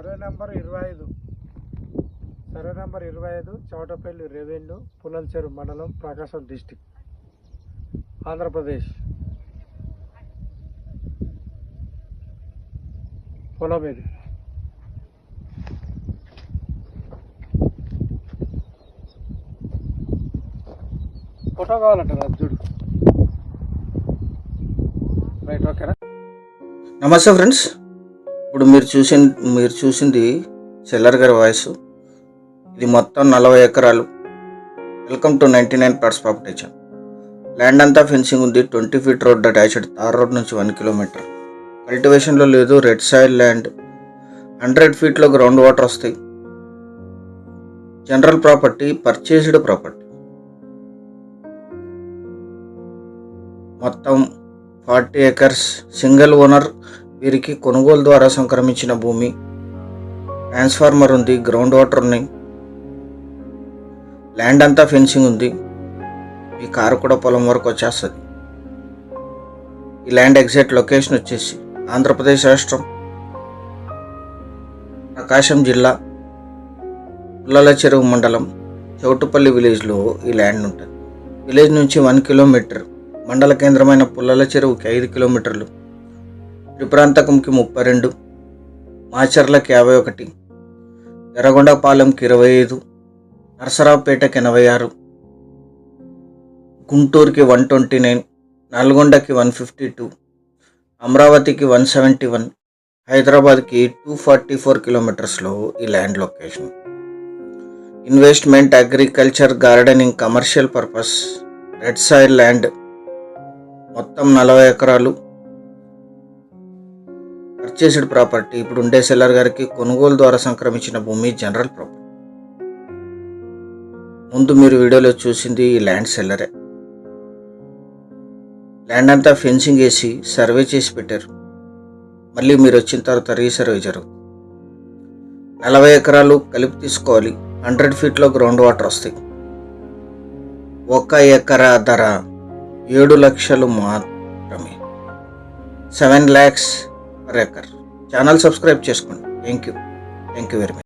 Survey number 25 Chautapalli revenue పులంచెరు మండలం ప్రకాశం district Andhra Pradesh. పొలం ఇది. ఫోటో కావాలంట చూడు. రైట్, ఓకేనా? నమస్తే ఫ్రెండ్స్, ఇప్పుడు మీరు చూసింది సెల్లర్ గారి వాయిస్. ఇది మొత్తం 40 ఎకరాలు. Welcome to 99 plots property channel. Land అంతా ఫెన్సింగ్ ఉంది. 20 feet road attached, tar road నుంచి 1 కిలోమీటర్. కల్టివేషన్లో లేదు, రెడ్ సాయిల్ ల్యాండ్. 100 ఫీట్లో గ్రౌండ్ వాటర్ వస్తాయి. General property, purchased property. మొత్తం 40 ఎకర్స్. Single owner. వీరికి కొనుగోలు ద్వారా సంక్రమించిన భూమి. ట్రాన్స్ఫార్మర్ ఉంది, గ్రౌండ్ వాటర్ ఉన్నాయి. ల్యాండ్ అంతా ఫెన్సింగ్ ఉంది. ఈ కారు కూడా పొలం వరకు వచ్చేస్తుంది. ఈ ల్యాండ్ ఎగ్జాక్ట్ లొకేషన్ వచ్చేసి ఆంధ్రప్రదేశ్ రాష్ట్రం, ప్రకాశం జిల్లా, పుల్లల చెరువు మండలం, చౌటుపల్లి విలేజ్లో ఈ ల్యాండ్ ఉంటుంది. విలేజ్ నుంచి 1 కిలోమీటర్. మండల కేంద్రమైన పుల్లల చెరువుకి 5 కిలోమీటర్లు. త్రిపురాంతకంకి 32, మాచర్లకి 51, ఎర్రగొండపాలెంకి 25, నరసరావుపేటకి 86, గుంటూరుకి 129, నల్గొండకి 152, అమరావతికి 171, హైదరాబాద్కి 244 కిలోమీటర్స్లో ఈ land location. Investment, agriculture, gardening, commercial purpose, red soil land. మొత్తం 40 ఎకరాలు. Purchased property. ఇప్పుడు ఉండే సెల్లర్ గారికి కొనుగోలు ద్వారా సంక్రమించిన భూమి, జనరల్ ప్రాపర్టీ. ముందు మీరు వీడియోలో చూసింది ఈ ల్యాండ్ సెల్లరే. ల్యాండ్ అంతా ఫెన్సింగ్ వేసి సర్వే చేసి పెట్టారు. మళ్ళీ మీరు వచ్చిన తర్వాత రీసర్వే జరుగుతుంది. 40 ఎకరాలు కలిపి తీసుకోవాలి. 100 ఫీట్లో గ్రౌండ్ వాటర్ వస్తాయి. 1 ఎకరా ధర 7 లక్షలు మాత్రమే. 7 lakhs per acre. Channel subscribe చేసుకోండి. Thank you very much.